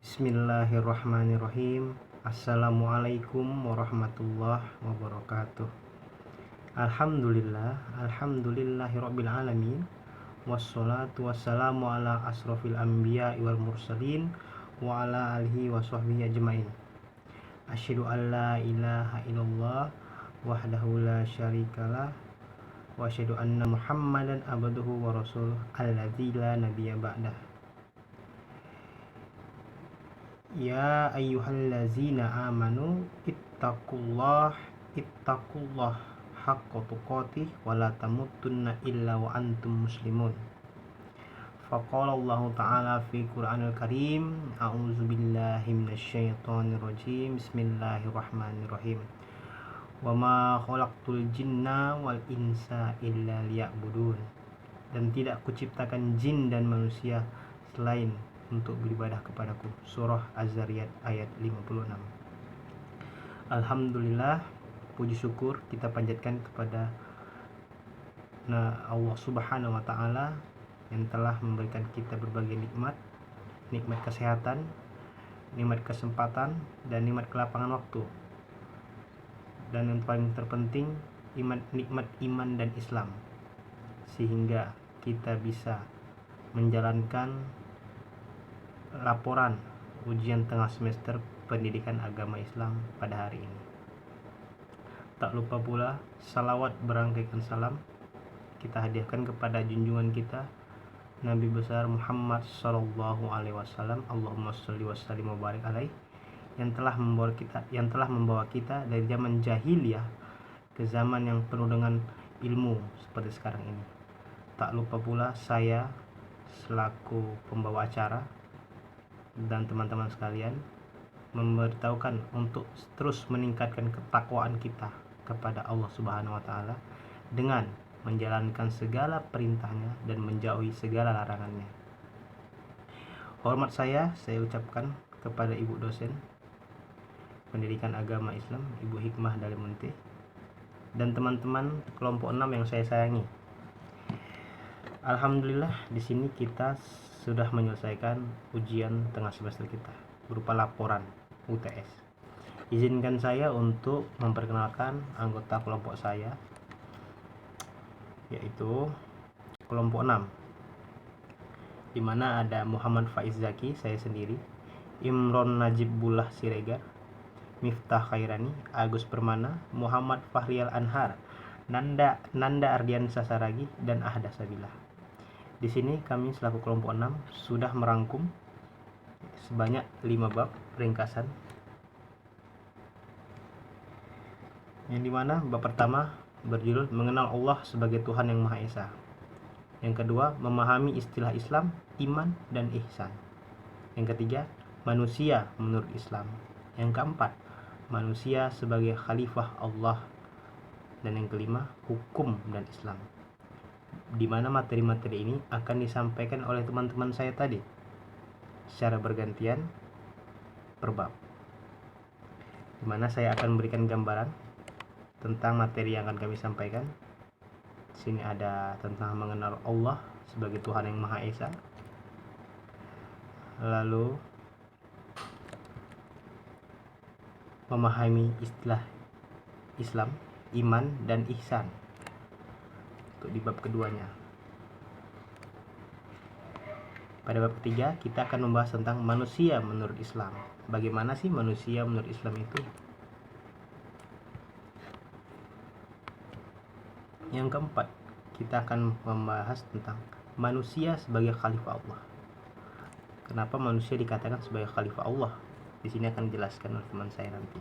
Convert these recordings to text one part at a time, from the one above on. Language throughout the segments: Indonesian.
Bismillahirrahmanirrahim. Assalamualaikum warahmatullahi wabarakatuh. Alhamdulillahirabbil alamin. Wassalatu wassalamu ala asrofil anbiya wal mursalin wa ala alihi wa sahbihi ajmain. Asyhadu an la ilaha illallah wahdahu la syarikalah wa asyhadu anna Muhammadan abduhu wa rasuluh alladzi la nabiyya ba'dah. Ya ayyuhallazina amanu ittaqullah haqqa tuqatih wa la tamutunna illa wa antum muslimun. Faqala Allah Ta'ala fi Qur'anil Karim, a'udzu billahi minasyaitonir rajim. Bismillahirrahmanirrahim. Wa ma khalaqtul jinna wal insa illa liya'budun. Dan tidak kuciptakan jin dan manusia selain untuk beribadah kepadaku. Surah Az-Zariyat ayat 56. Alhamdulillah, puji syukur kita panjatkan kepada Allah Subhanahu wa Ta'ala yang telah memberikan kita berbagai nikmat kesehatan, nikmat kesempatan, dan nikmat kelapangan waktu. Dan yang paling terpenting, nikmat iman dan Islam, sehingga kita bisa menjalankan laporan ujian tengah semester pendidikan agama Islam pada hari ini. Tak lupa pula salawat berangkaikan salam kita hadiahkan kepada junjungan kita Nabi besar Muhammad sallallahu alaihi wasallam. Allahumma shalli wa sallim wa barik alaih, yang telah membawa kita dari zaman jahiliyah ke zaman yang penuh dengan ilmu seperti sekarang ini. Tak lupa pula saya selaku pembawa acara dan teman-teman sekalian memberitahukan untuk terus meningkatkan ketakwaan kita kepada Allah Subhanahu wa Ta'ala dengan menjalankan segala perintahnya dan menjauhi segala larangannya. Hormat saya ucapkan kepada Ibu dosen pendidikan agama Islam, Ibu Hikmah Dalimunte, dan teman-teman kelompok 6 yang saya sayangi. Alhamdulillah, di sini kita sudah menyelesaikan ujian tengah semester kita berupa laporan UTS. Izinkan saya untuk memperkenalkan anggota kelompok saya, yaitu kelompok 6, di mana ada Muhammad Faiz Zaki, saya sendiri, Imron Najibullah Siregar, Miftah Khairani, Agus Permana, Muhammad Fahrial Anhar, Nanda Ardiansa Saragi, dan Ahda Sabilah. Di sini kami selaku kelompok 6 sudah merangkum sebanyak 5 bab ringkasan, yang dimana bab pertama berjudul Mengenal Allah sebagai Tuhan yang Maha Esa. Yang kedua, memahami istilah Islam, iman, dan ihsan. Yang ketiga, manusia menurut Islam. Yang keempat, manusia sebagai khalifah Allah. Dan yang kelima, hukum dan Islam, di mana materi-materi ini akan disampaikan oleh teman-teman saya tadi secara bergantian per bab, di mana saya akan memberikan gambaran tentang materi yang akan kami sampaikan. Di sini ada tentang mengenal Allah sebagai Tuhan yang Maha Esa, lalu memahami istilah Islam, iman, dan ihsan untuk di bab keduanya. Pada bab ketiga kita akan membahas tentang manusia menurut Islam. Bagaimana sih manusia menurut Islam itu? Yang keempat, kita akan membahas tentang manusia sebagai khalifah Allah. Kenapa manusia dikatakan sebagai khalifah Allah? Di sini akan dijelaskan oleh teman saya nanti.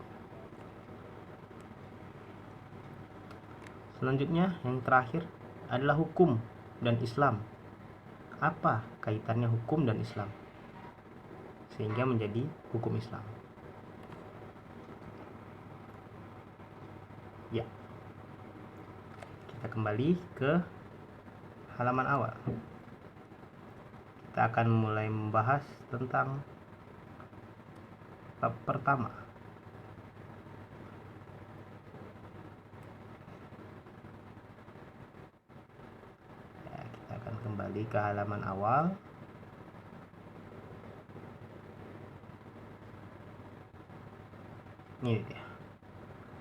Selanjutnya, yang terakhir adalah hukum dan Islam. Apa kaitannya hukum dan Islam sehingga menjadi hukum Islam? Ya, kita kembali ke halaman awal. Kita akan mulai membahas tentang bab pertama. Kembali ke halaman awal. Ini dia,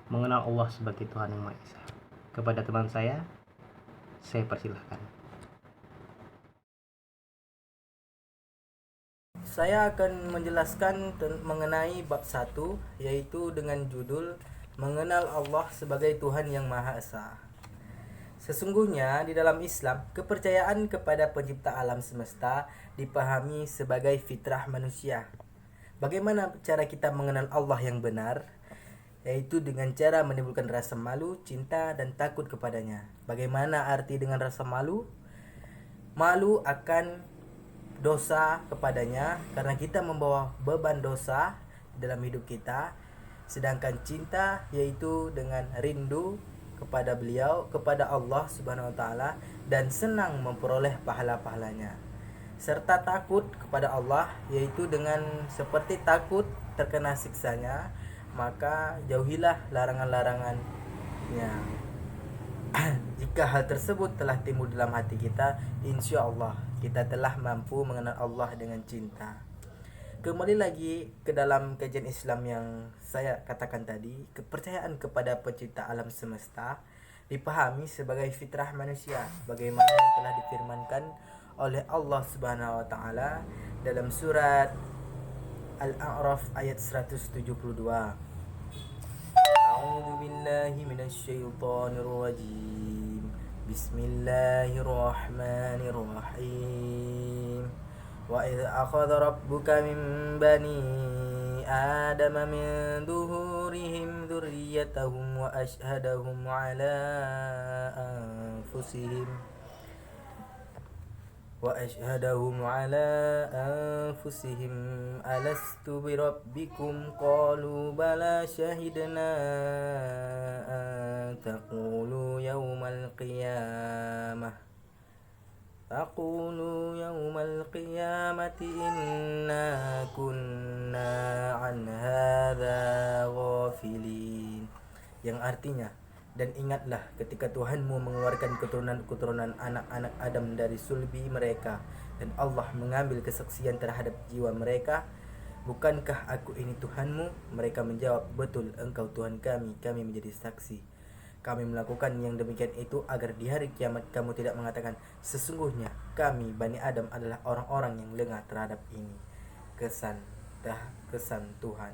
mengenal Allah sebagai Tuhan yang Maha Esa. Kepada teman saya persilahkan. Saya akan menjelaskan mengenai bab 1, yaitu dengan judul Mengenal Allah sebagai Tuhan yang Maha Esa. Sesungguhnya di dalam Islam, kepercayaan kepada pencipta alam semesta dipahami sebagai fitrah manusia. Bagaimana cara kita mengenal Allah yang benar? Yaitu dengan cara menimbulkan rasa malu, cinta, dan takut kepadanya. Bagaimana arti dengan rasa malu? Malu akan dosa kepadanya karena kita membawa beban dosa dalam hidup kita. Sedangkan cinta yaitu dengan rindu kepada beliau, kepada Allah Subhanahu wa taala, dan senang memperoleh pahala-pahalanya. Serta takut kepada Allah yaitu dengan seperti takut terkena siksanya, maka jauhilah larangan-larangannya. Jika hal tersebut telah timbul dalam hati kita, insya Allah kita telah mampu mengenal Allah dengan cinta. Kembali lagi ke dalam kajian Islam yang saya katakan tadi, kepercayaan kepada pencipta alam semesta dipahami sebagai fitrah manusia, bagaimana yang telah difirmankan oleh Allah Subhanahu wa taala dalam surat Al-A'raf ayat 172. A'udzu billahi minasyaitonir rajim. Bismillahirrahmanirrahim. Wa idz akhadha rabbuka min bani adama min zuhurihim dzurriyyatahum wa ashhadahum ala anfusihim alastu birabbikum qalu bala syahidna an taqulu yawmal qiyamati inna kunna an hadza ghafilin, yang artinya, dan ingatlah ketika Tuhanmu mengeluarkan keturunan anak-anak Adam dari sulbi mereka, dan Allah mengambil kesaksian terhadap jiwa mereka. Bukankah aku ini Tuhanmu? Mereka menjawab, betul, engkau Tuhan kami, kami menjadi saksi. Kami melakukan yang demikian itu agar di hari kiamat kamu tidak mengatakan, sesungguhnya kami Bani Adam adalah orang-orang yang lengah terhadap ini. Kesan Tuhan.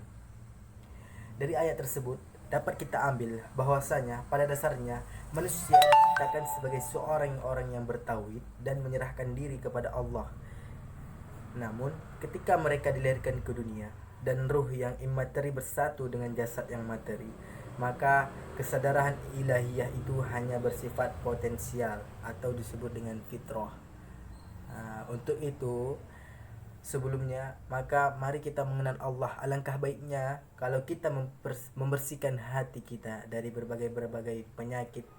Dari ayat tersebut dapat kita ambil bahwasanya pada dasarnya manusia diciptakan sebagai seorang orang yang bertauhid dan menyerahkan diri kepada Allah. Namun ketika mereka dilahirkan ke dunia dan ruh yang imateri bersatu dengan jasad yang materi, maka kesadaran ilahiyah itu hanya bersifat potensial atau disebut dengan fitrah. Untuk itu sebelumnya, maka mari kita mengenal Allah. Alangkah baiknya kalau kita membersihkan hati kita dari berbagai penyakit,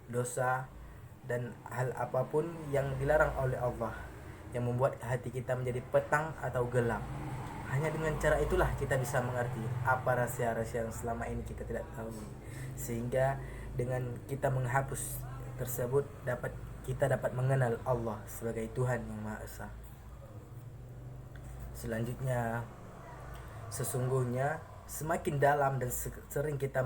dosa, dan hal apapun yang dilarang oleh Allah, yang membuat hati kita menjadi petang atau gelap. Hanya dengan cara itulah kita bisa mengerti apa rahasia-rahasia yang selama ini kita tidak tahu. Sehingga dengan kita menghapus tersebut, kita dapat mengenal Allah sebagai Tuhan yang Maha Esa. Selanjutnya, sesungguhnya semakin dalam dan sering kita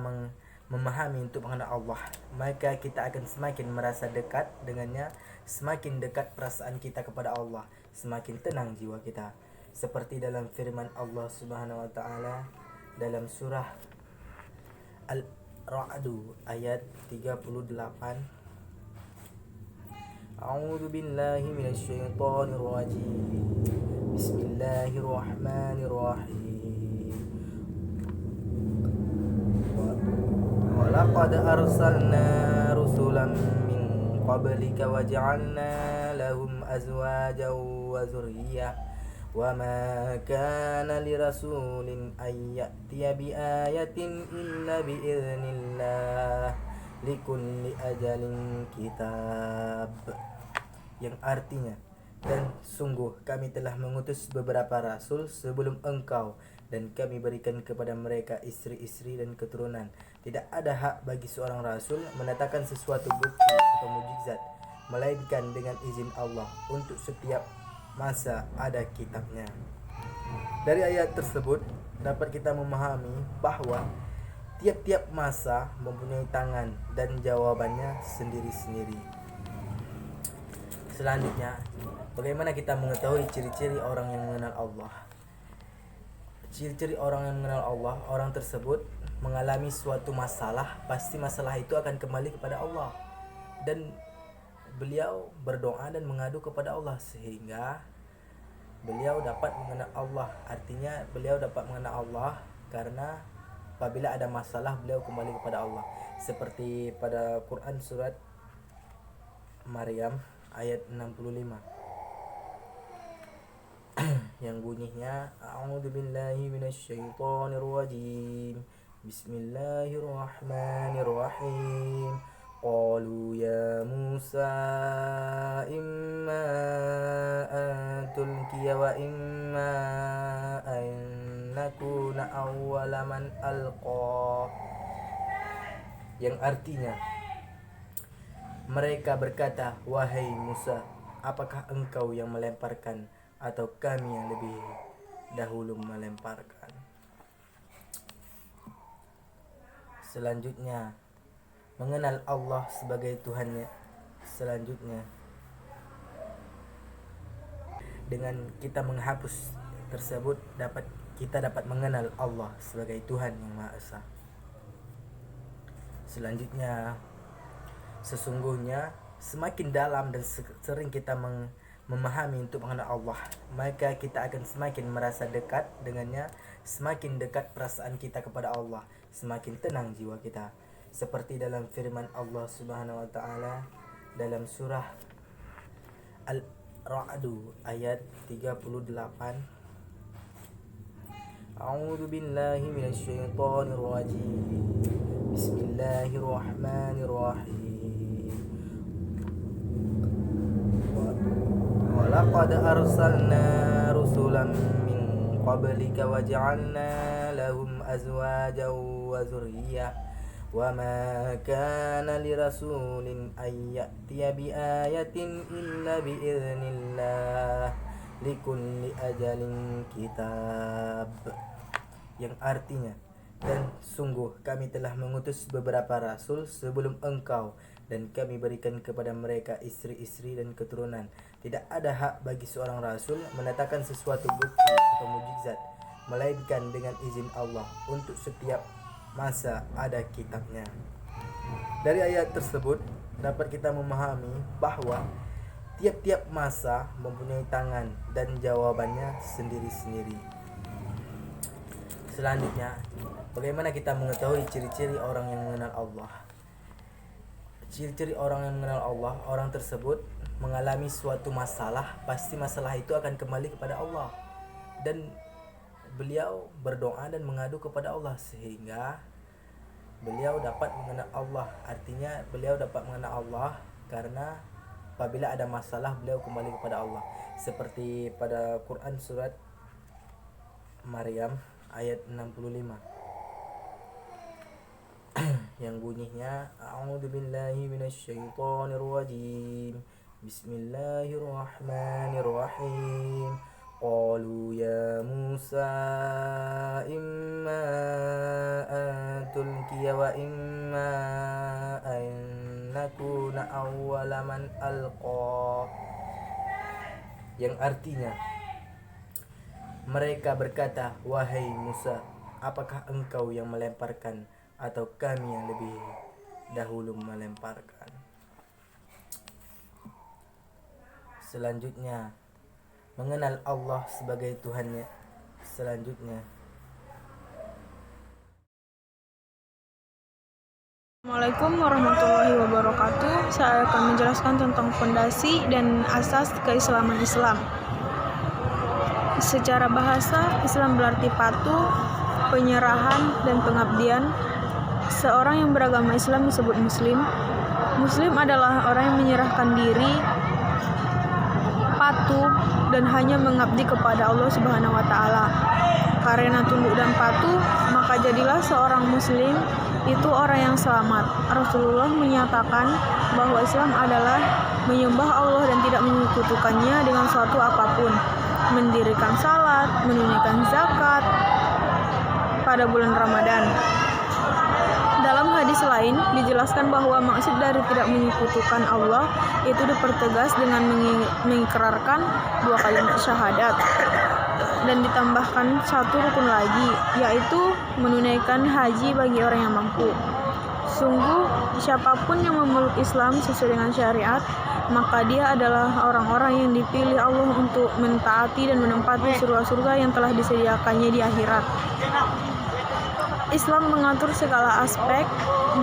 memahami untuk mengenal Allah, maka kita akan semakin merasa dekat dengannya. Semakin dekat perasaan kita kepada Allah, semakin tenang jiwa kita. Seperti dalam firman Allah Subhanahu wa taala dalam surah Al-Ra'd ayat 38. A'udzu billahi minasyaitonir rajim. Bismillahirrahmanirrahim. Walaqad arsalna rusulan min qablika waja'alna lahum azwajan wa dzurriyyah wa ma kana lirasulin ay ya'tiya bi ayatin illa bi idznillah likulli ajalin kitab, yang artinya, dan sungguh kami telah mengutus beberapa rasul sebelum engkau, dan kami berikan kepada mereka istri-istri dan keturunan. Tidak ada hak bagi seorang rasul mendatangkan sesuatu bukti atau mukjizat, melainkan dengan izin Allah. Untuk setiap masa ada kitabnya. Dari ayat tersebut dapat kita memahami bahwa tiap-tiap masa mempunyai tangan dan jawabannya sendiri-sendiri. Selanjutnya, bagaimana kita mengetahui ciri-ciri orang yang mengenal Allah? Ciri-ciri orang yang mengenal Allah, orang tersebut mengalami suatu masalah, pasti masalah itu akan kembali kepada Allah. Dan beliau berdoa dan mengadu kepada Allah sehingga beliau dapat mengenal Allah. Artinya beliau dapat mengenal Allah karena apabila ada masalah beliau kembali kepada Allah. Seperti pada Quran surat Maryam ayat 65 yang bunyinya A'udzubillahi minasyaitonirrajim. Bismillahirrahmanirrahim. Qalu ya Musa imma an tulqiya wa imma an nakuna awwala man alqa. Yang artinya mereka berkata, wahai Musa, apakah engkau yang melemparkan atau kami yang lebih dahulu melemparkan? Selanjutnya, mengenal Allah sebagai Tuhannya. Selanjutnya, dengan kita menghapus tersebut kita dapat mengenal Allah sebagai Tuhan yang Maha Esa. Selanjutnya, sesungguhnya semakin dalam dan sering kita memahami untuk mengenal Allah, maka kita akan semakin merasa dekat dengannya. Semakin dekat perasaan kita kepada Allah, semakin tenang jiwa kita. Seperti dalam firman Allah Subhanahu wa taala dalam surah Al-Ra'd ayat 38. A'udzu billahi minasyaitonir rajim. Bismillahirrahmanirrahim. Wa laqad arsalna rusulan min qablika wa ja'alna lahum azwajan wa dzurriyyah. وَمَا كَانَ لِرَسُولٍ أَن يَأْتِيَ بِآيَةٍ إِلَّا بِإِذْنِ اللَّهِ لِكُلِّ أَجَلٍ كِتَابٌ. Yang artinya, dan sungguh kami telah mengutus beberapa rasul sebelum engkau, dan kami berikan kepada mereka istri-istri dan keturunan. Tidak ada hak bagi seorang rasul mendatangkan sesuatu bukti atau mukjizat melainkan dengan izin Allah. Untuk setiap masa ada kitabnya. Dari ayat tersebut dapat kita memahami bahwa tiap-tiap masa mempunyai tangan dan jawabannya sendiri-sendiri. Selanjutnya, bagaimana kita mengetahui ciri-ciri orang yang mengenal Allah? Ciri-ciri orang yang mengenal Allah, orang tersebut mengalami suatu masalah, pasti masalah itu akan kembali kepada Allah. Dan beliau berdoa dan mengadu kepada Allah sehingga beliau dapat mengenal Allah. Artinya beliau dapat mengenal Allah karena apabila ada masalah beliau kembali kepada Allah. Seperti pada Quran surat Maryam ayat 65 yang bunyinya A'udzubillahi minasyaitonirrajim. Bismillahirrahmanirrahim. Qalu ya Musa imma an tulqiya wa imma an nakuna awwala man alqa. Yang artinya mereka berkata, wahai Musa, apakah engkau yang melemparkan atau kami yang lebih dahulu melemparkan? Selanjutnya, mengenal Allah sebagai Tuhannya. Selanjutnya, Assalamualaikum warahmatullahi wabarakatuh. Saya akan menjelaskan tentang fondasi dan asas keislaman Islam. Secara bahasa, Islam berarti patuh, penyerahan, dan pengabdian. Seorang yang beragama Islam disebut Muslim. Muslim adalah orang yang menyerahkan diri, patuh, dan hanya mengabdi kepada Allah Subhanahu wa taala. Karena tunduk dan patuh, maka jadilah seorang muslim itu orang yang selamat. Rasulullah menyatakan bahwa Islam adalah menyembah Allah dan tidak menyekutukannya dengan suatu apapun. mendirikan salat, menunaikan zakat pada bulan Ramadan. Dalam hadis lain dijelaskan bahwa maksud dari tidak menyekutukan Allah itu dipertegas dengan mengikrarkan 2 kalimat syahadat dan ditambahkan 1 rukun lagi, yaitu menunaikan haji bagi orang yang mampu. Sungguh siapapun yang memeluk Islam sesuai dengan syariat, maka dia adalah orang-orang yang dipilih Allah untuk mentaati dan menempati surga-surga yang telah disediakannya di akhirat. Islam mengatur segala aspek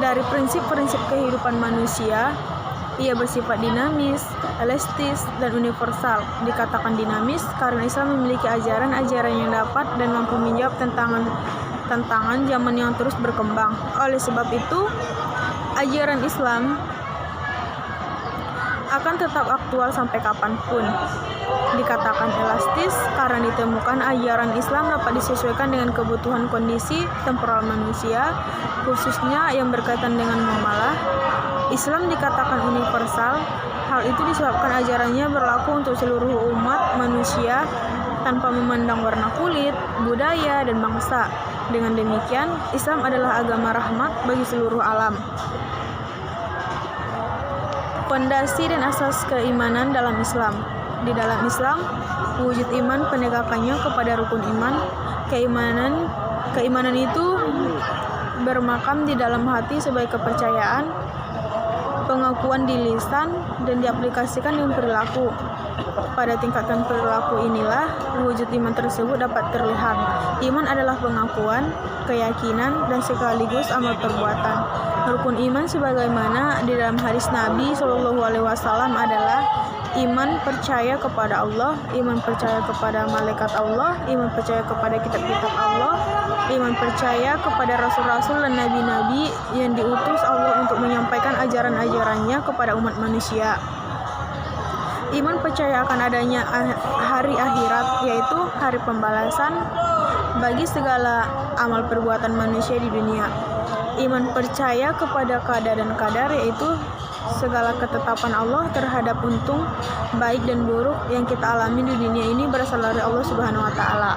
dari prinsip-prinsip kehidupan manusia. Ia bersifat dinamis, elastis, dan universal. Dikatakan dinamis karena Islam memiliki ajaran-ajaran yang dapat dan mampu menjawab tantangan zaman yang terus berkembang. Oleh sebab itu, ajaran Islam akan tetap aktual sampai kapanpun. Dikatakan elastis karena ditemukan ajaran Islam dapat disesuaikan dengan kebutuhan kondisi temporal manusia, khususnya yang berkaitan dengan muamalah. Islam dikatakan universal. Hal itu disebabkan ajarannya berlaku untuk seluruh umat manusia tanpa memandang warna kulit, budaya, dan bangsa. Dengan demikian, Islam adalah agama rahmat bagi seluruh alam. Pondasi dan asas keimanan dalam Islam. Di dalam Islam, wujud iman penegakannya kepada rukun iman. Keimanan itu bermakam di dalam hati sebagai kepercayaan, pengakuan di lisan, dan diaplikasikan dengan perilaku. Pada tingkatan perilaku inilah wujud iman tersebut dapat terlihat. Iman adalah pengakuan, keyakinan, dan sekaligus amal perbuatan. Rukun iman sebagaimana di dalam hadis Nabi SAW adalah iman percaya kepada Allah, iman percaya kepada malaikat Allah, iman percaya kepada kitab-kitab Allah, iman percaya kepada rasul-rasul dan nabi-nabi yang diutus Allah untuk menyampaikan ajaran-ajarannya kepada umat manusia. Iman percaya akan adanya hari akhirat, yaitu hari pembalasan bagi segala amal perbuatan manusia di dunia. Iman percaya kepada qada dan qadar, yaitu segala ketetapan Allah terhadap untung, baik dan buruk yang kita alami di dunia ini berasal dari Allah Subhanahu wa taala.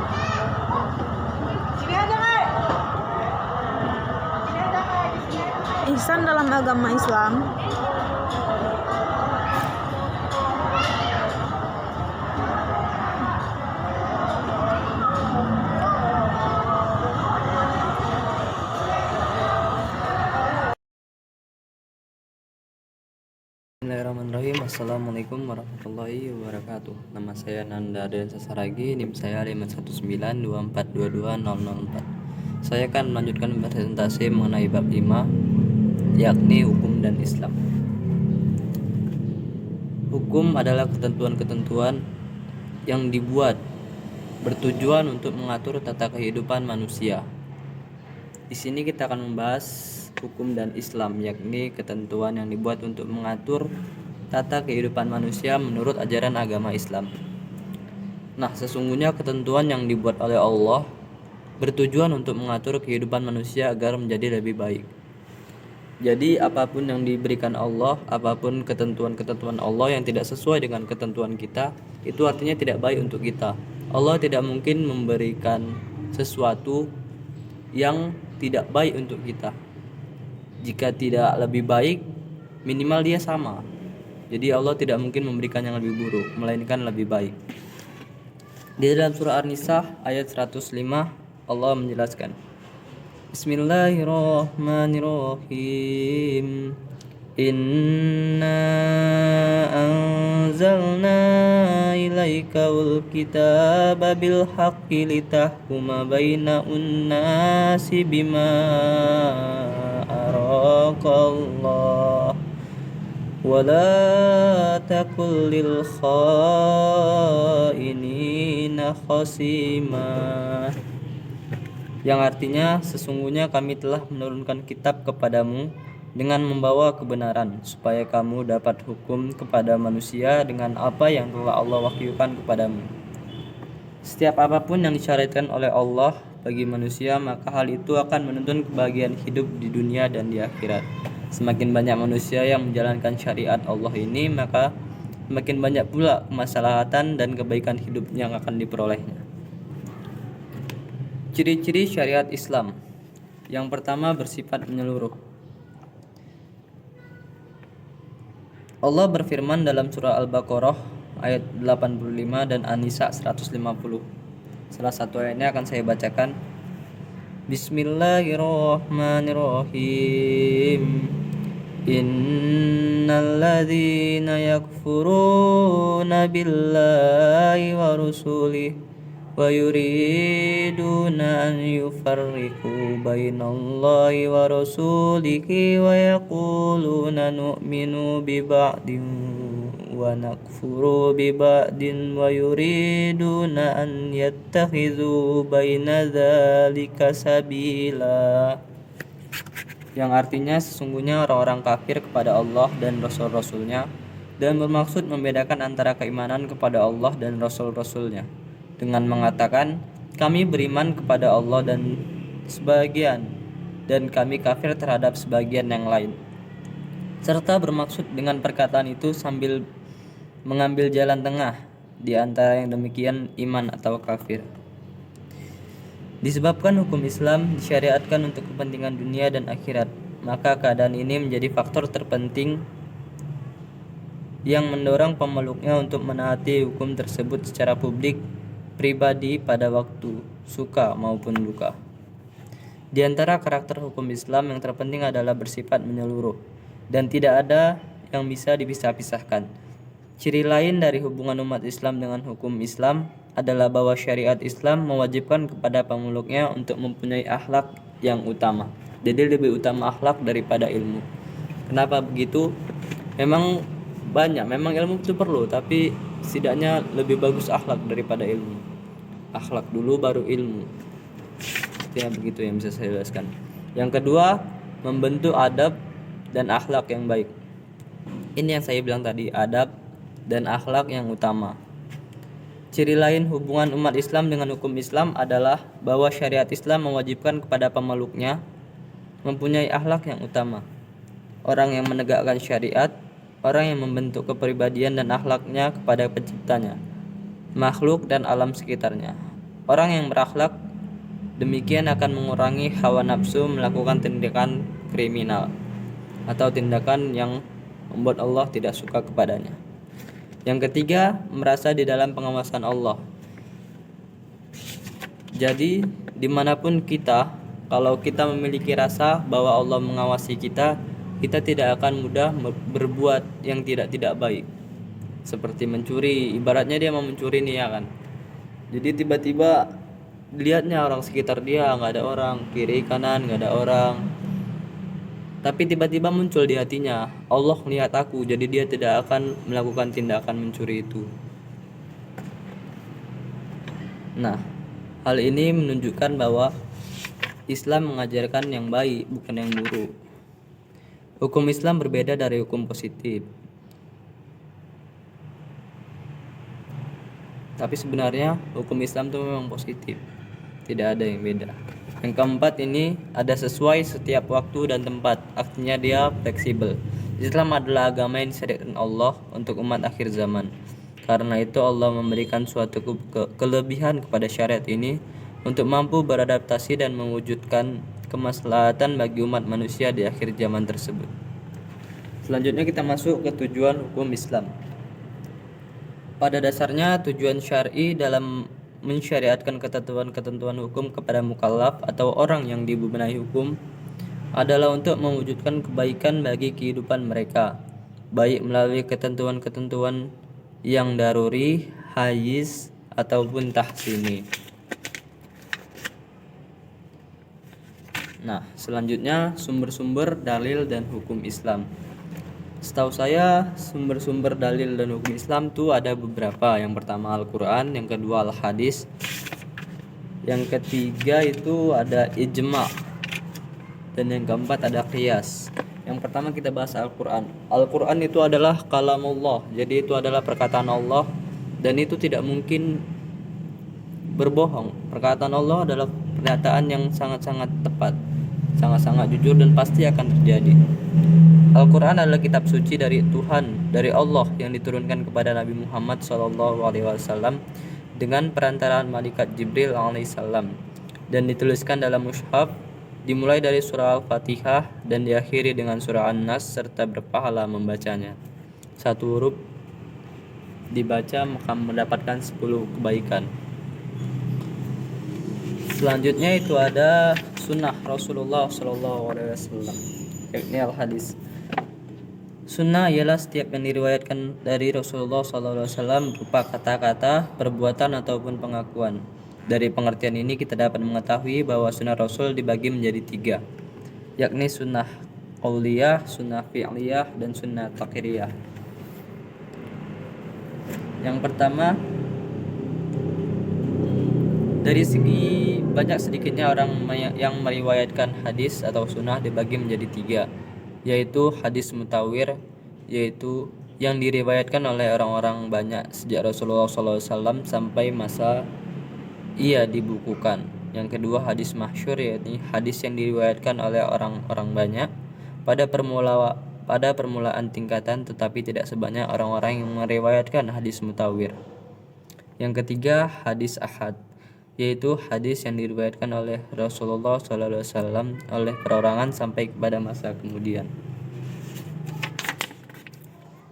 Ihsan dalam agama Islam Bismillahirrahmanirrahim. Assalamualaikum warahmatullahi wabarakatuh. Nama saya Nanda dan Sasaragi, NIM saya 51924220004. Saya akan melanjutkan presentasi mengenai bab 5, yakni hukum dan Islam. Hukum adalah ketentuan-ketentuan yang dibuat bertujuan untuk mengatur tata kehidupan manusia. Di sini kita akan membahas hukum dan Islam, yakni ketentuan yang dibuat untuk mengatur tata kehidupan manusia menurut ajaran agama Islam. Nah, sesungguhnya ketentuan yang dibuat oleh Allah bertujuan untuk mengatur kehidupan manusia agar menjadi lebih baik. Jadi apapun yang diberikan Allah, apapun ketentuan-ketentuan Allah yang tidak sesuai dengan ketentuan kita, itu artinya tidak baik untuk kita. Allah tidak mungkin memberikan sesuatu yang tidak baik untuk kita. Jika tidak lebih baik, minimal dia sama. Jadi Allah tidak mungkin memberikan yang lebih buruk, melainkan lebih baik. Di dalam surah An-Nisa ayat 105 Allah menjelaskan, Bismillahirrahmanirrahim. Inna anzalna ilaikal kitaba bil haqqi litahkuma baina unnasi bima araqallah wa la takul lil khainina khasima. Yang artinya, sesungguhnya kami telah menurunkan kitab kepadamu dengan membawa kebenaran, supaya kamu dapat hukum kepada manusia dengan apa yang telah Allah wahyukan kepadamu. Setiap apapun yang disyariatkan oleh Allah bagi manusia, maka hal itu akan menuntun kebahagiaan hidup di dunia dan di akhirat. Semakin banyak manusia yang menjalankan syariat Allah ini, maka semakin banyak pula kemaslahatan dan kebaikan hidup yang akan diperolehnya. Ciri-ciri syariat Islam. Yang pertama, bersifat menyeluruh. Allah berfirman dalam surah Al-Baqarah ayat 85 dan An-Nisa 150. Salah satu ayatnya akan saya bacakan. Bismillahirrahmanirrahim. Innalladzina yakfuruna billahi wa rusulihi wa yuriduna an yufarriqu bainallahi wa rasulihi wa yaquluna nu'minu bi ba'din wa nakfuru bi ba'din wa yuriduna an yattakhidhu baina dzalika sabila. Yang artinya sesungguhnya orang-orang kafir kepada Allah dan Rasul-Rasulnya dan bermaksud membedakan antara keimanan kepada Allah dan Rasul-Rasulnya dengan mengatakan kami beriman kepada Allah dan sebagian dan kami kafir terhadap sebagian yang lain, serta bermaksud dengan perkataan itu sambil mengambil jalan tengah di antara yang demikian iman atau kafir. Disebabkan hukum Islam disyariatkan untuk kepentingan dunia dan akhirat, maka keadaan ini menjadi faktor terpenting yang mendorong pemeluknya untuk menaati hukum tersebut secara publik, pribadi pada waktu suka maupun duka. Di antara karakter hukum Islam yang terpenting adalah bersifat menyeluruh dan tidak ada yang bisa dipisah-pisahkan. Ciri lain dari hubungan umat Islam dengan hukum Islam adalah bahwa syariat Islam mewajibkan kepada pemeluknya untuk mempunyai akhlak yang utama. Jadi lebih utama akhlak daripada ilmu. Kenapa begitu? Memang ilmu itu perlu, tapi setidaknya lebih bagus akhlak daripada ilmu. Akhlak dulu baru ilmu. Ya begitu yang bisa saya jelaskan. Yang kedua, membentuk adab dan akhlak yang baik. Ini yang saya bilang tadi, adab dan akhlak yang utama. Ciri lain hubungan umat Islam dengan hukum Islam adalah bahwa syariat Islam mewajibkan kepada pemeluknya mempunyai akhlak yang utama. Orang yang menegakkan syariat, orang yang membentuk kepribadian dan akhlaknya kepada penciptanya, makhluk dan alam sekitarnya. Orang yang berakhlak demikian akan mengurangi hawa nafsu melakukan tindakan kriminal atau tindakan yang membuat Allah tidak suka kepadanya. Yang ketiga, merasa di dalam pengawasan Allah. Jadi, dimanapun kita, kalau kita memiliki rasa bahwa Allah mengawasi kita, kita tidak akan mudah berbuat yang tidak baik. Seperti mencuri, ibaratnya dia mau mencuri nih ya kan. Jadi tiba-tiba dilihatnya orang sekitar dia, nggak ada orang, kiri kanan nggak ada orang. Tapi tiba-tiba muncul di hatinya, Allah melihat aku, jadi dia tidak akan melakukan tindakan mencuri itu. Nah, hal ini menunjukkan bahwa Islam mengajarkan yang baik, bukan yang buruk. Hukum Islam berbeda dari hukum positif. Tapi sebenarnya hukum Islam itu memang positif, tidak ada yang beda. Yang keempat ini ada sesuai setiap waktu dan tempat, artinya dia fleksibel. Islam adalah agama yang disyariatkan Allah untuk umat akhir zaman. Karena itu Allah memberikan suatu kelebihan kepada syariat ini untuk mampu beradaptasi dan mewujudkan kemaslahatan bagi umat manusia di akhir zaman tersebut. Selanjutnya kita masuk ke tujuan hukum Islam. Pada dasarnya tujuan syar'i dalam mensyariatkan ketentuan-ketentuan hukum kepada mukallaf atau orang yang dibenahi hukum adalah untuk mewujudkan kebaikan bagi kehidupan mereka, baik melalui ketentuan-ketentuan yang daruri, hayiz ataupun tahsini. Nah, selanjutnya sumber-sumber dalil dan hukum Islam. Setahu saya sumber-sumber dalil dan hukum Islam tuh ada beberapa. Yang pertama Al-Quran, yang kedua Al-Hadis, yang ketiga itu ada ijma, dan yang keempat ada qiyas. Yang pertama kita bahas Al-Quran. Al-Quran itu adalah kalamullah, jadi itu adalah perkataan Allah dan itu tidak mungkin berbohong. Perkataan Allah adalah pernyataan yang sangat-sangat tepat. sangat-sangat jujur dan pasti akan terjadi. Al-Quran adalah kitab suci dari Tuhan, dari Allah yang diturunkan kepada Nabi Muhammad SAW dengan perantaraan malaikat Jibril alaihissalam dan dituliskan dalam mushaf, dimulai dari surah Al-Fatihah dan diakhiri dengan surah An-Nas serta berpahala membacanya. Satu huruf dibaca maka mendapatkan 10 kebaikan. Selanjutnya itu ada sunnah Rasulullah SAW, yakni al-hadis. Sunnah ialah setiap yang diriwayatkan dari Rasulullah SAW berupa kata-kata, perbuatan ataupun pengakuan. Dari pengertian ini kita dapat mengetahui bahwa sunnah Rasul dibagi menjadi 3, yakni sunnah qauliyah, sunnah fi'liyah, dan sunnah taqririyah. Yang pertama, dari segi banyak sedikitnya orang yang meriwayatkan hadis atau sunnah dibagi menjadi 3, yaitu hadis mutawir, yaitu yang diriwayatkan oleh orang-orang banyak sejak Rasulullah SAW sampai masa ia dibukukan. Yang kedua, hadis masyhur, yaitu hadis yang diriwayatkan oleh orang-orang banyak pada permulaan tingkatan tetapi tidak sebanyak orang-orang yang meriwayatkan hadis mutawir. Yang ketiga, hadis ahad, yaitu hadis yang diriwayatkan oleh Rasulullah SAW oleh perorangan sampai kepada masa kemudian.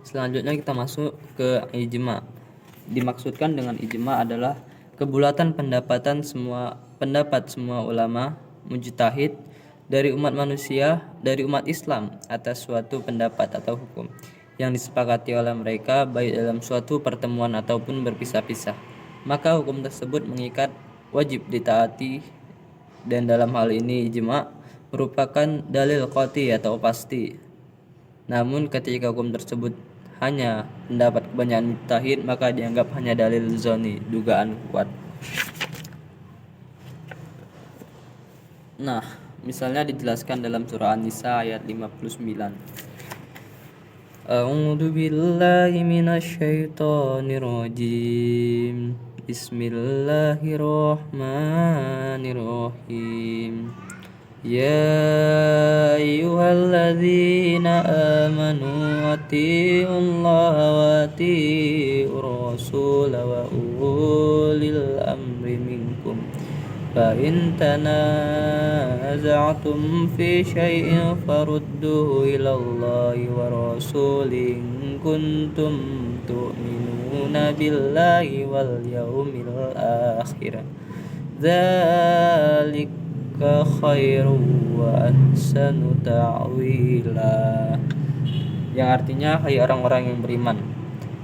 Selanjutnya kita masuk ke ijma. Dimaksudkan dengan ijma adalah kebulatan pendapat semua ulama mujtahid dari umat manusia, dari umat Islam atas suatu pendapat atau hukum yang disepakati oleh mereka baik dalam suatu pertemuan ataupun berpisah-pisah. Maka hukum tersebut mengikat, wajib ditaati, dan dalam hal ini ijma merupakan dalil qati atau pasti. Namun ketika hukum tersebut hanya pendapat kebanyakan mujtahid, maka dianggap hanya dalil zoni, dugaan kuat. Nah, misalnya dijelaskan dalam surah An-Nisa ayat 59. A'udzu billahi minasyaitonir rajim. Bismillahirrahmanirrahim. Ya ayyuhalladzina amanu atiiullaha wa atiiur rasul wa ulil amri minkum fa in tanaza'tum fi syai'in farudduhu ilallahi wa rasulih in kuntum tu'minuna billahi wal yawmil akhir. Dzalika khairu wa ahsanu ta'wila. Yang artinya, hai orang-orang yang beriman,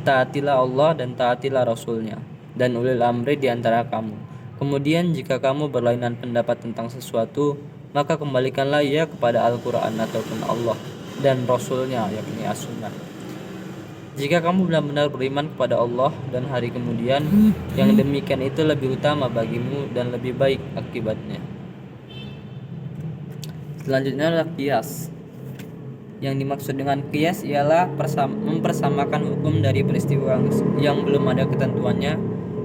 taatilah Allah dan taatilah Rasulnya dan ulil amri di antara kamu. Kemudian jika kamu berlainan pendapat tentang sesuatu, maka kembalikanlah ia kepada Al-Quran ataupun Allah dan Rasulnya, yakni as-sunnah. Jika kamu benar-benar beriman kepada Allah dan hari kemudian, yang demikian itu lebih utama bagimu dan lebih baik akibatnya. Selanjutnya adalah qiyas. Yang dimaksud dengan qiyas ialah mempersamakan hukum dari peristiwa yang belum ada ketentuannya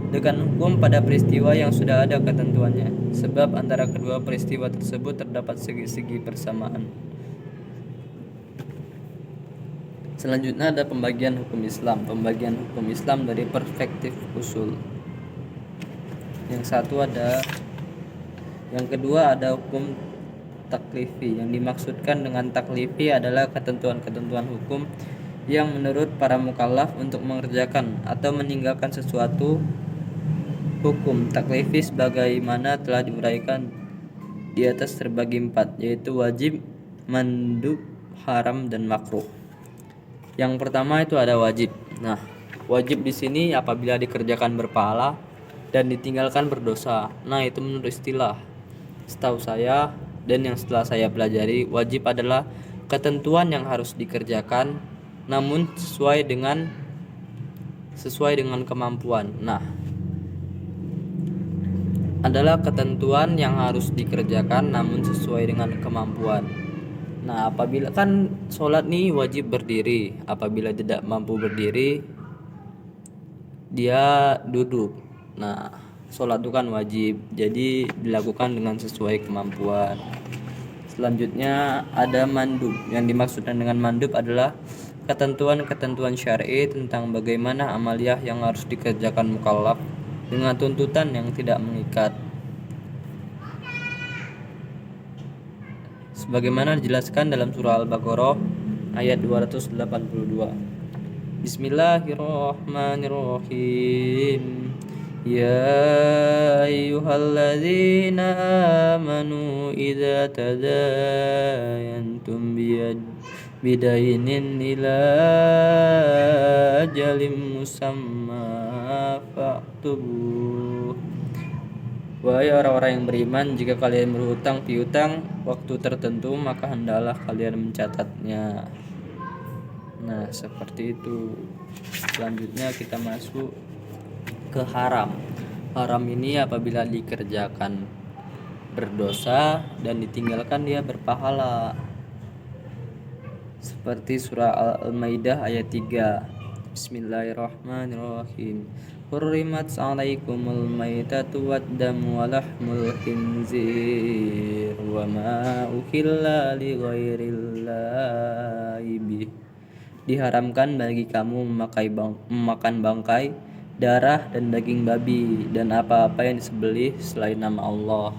dengan hukum pada peristiwa yang sudah ada ketentuannya, sebab antara kedua peristiwa tersebut terdapat segi-segi persamaan. Selanjutnya ada pembagian hukum Islam. Pembagian hukum Islam dari perspektif usul. Yang kedua ada hukum taklifi. Yang dimaksudkan dengan taklifi adalah ketentuan-ketentuan hukum yang menurut para mukallaf untuk mengerjakan atau meninggalkan sesuatu hukum taklifi sebagaimana telah diuraikan di atas terbagi 4, yaitu wajib, mandub, haram, dan makruh. Yang pertama itu ada wajib. Nah, wajib di sini apabila dikerjakan berpahala dan ditinggalkan berdosa. Nah, itu menurut istilah. Setahu saya dan yang setelah saya pelajari, wajib adalah ketentuan yang harus dikerjakan namun sesuai dengan kemampuan. Nah, adalah ketentuan yang harus dikerjakan namun sesuai dengan kemampuan. Nah, apabila kan sholat nih wajib berdiri, apabila tidak mampu berdiri dia duduk. Nah, sholat itu kan wajib, jadi dilakukan dengan sesuai kemampuan. Selanjutnya ada mandub. Yang dimaksudkan dengan mandub adalah ketentuan-ketentuan syar'i tentang bagaimana amaliyah yang harus dikerjakan mukallaf dengan tuntutan yang tidak mengikat. Sebagaimana dijelaskan dalam surah Al-Baqarah ayat 282. Bismillahirrahmanirrahim. Ya ayyuhalladzina amanu idza tadayantum bidainin ila ajalin musamma faktubuh. Wahai orang-orang yang beriman, jika kalian berhutang piutang waktu tertentu, maka hendaklah kalian mencatatnya. Nah, seperti itu. Selanjutnya kita masuk ke haram. Haram ini apabila dikerjakan berdosa dan ditinggalkan dia berpahala. Seperti surah Al-Maidah ayat 3. Bismillahirrahmanirrahim. Hurrimat 'alaikumul maitatu wad-damu wa lahmul khinzir wa ma uhilla li ghairillahi bih. Diharamkan bagi kamu memakan bangkai, darah dan daging babi dan apa-apa yang disembelih selain nama Allah.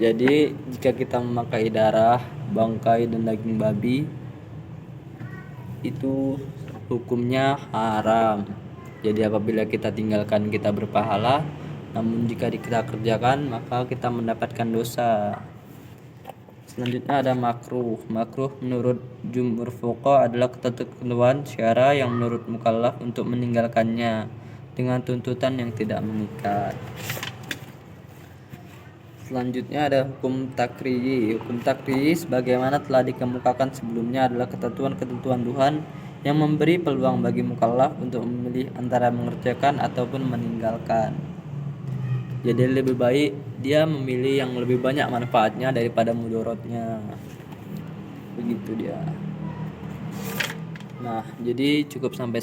Jadi jika kita memakai darah, bangkai dan daging babi itu hukumnya haram. Jadi apabila kita tinggalkan kita berpahala, namun jika kita kerjakan maka kita mendapatkan dosa. Selanjutnya ada makruh. Makruh menurut jumhur fuqaha adalah ketentuan syara yang menurut mukallaf untuk meninggalkannya dengan tuntutan yang tidak mengikat. Selanjutnya ada hukum takriyi. Hukum takriyi sebagaimana telah dikemukakan sebelumnya adalah ketentuan-ketentuan Tuhan yang memberi peluang bagi mukallaf untuk memilih antara mengerjakan ataupun meninggalkan. Jadi lebih baik dia memilih yang lebih banyak manfaatnya daripada mudorotnya. Begitu dia. Nah, jadi cukup sampai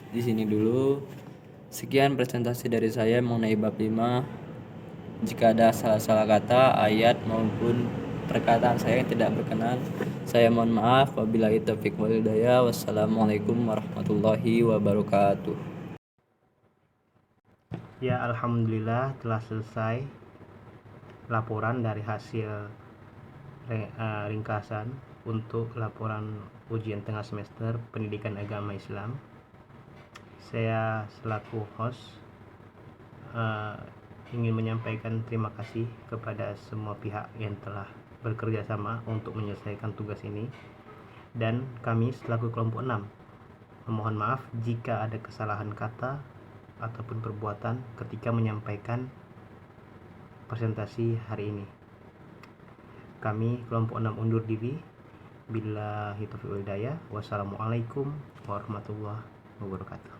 di sini dulu. Sekian presentasi dari saya mengenai bab 5. Jika ada salah-salah kata, ayat maupun perkataan saya yang tidak berkenan, saya mohon maaf. Wabillahi taufiq wal hidayah. Wassalamualaikum warahmatullahi wabarakatuh. Ya, alhamdulillah telah selesai laporan dari hasil ringkasan untuk laporan ujian tengah semester Pendidikan Agama Islam. Saya selaku host ingin menyampaikan terima kasih kepada semua pihak yang telah bekerja sama untuk menyelesaikan tugas ini, dan kami selaku kelompok 6 memohon maaf jika ada kesalahan kata ataupun perbuatan ketika menyampaikan presentasi hari ini. Kami kelompok 6 undur diri. Billahi taufiq wal hidayah. Wassalamualaikum warahmatullahi wabarakatuh.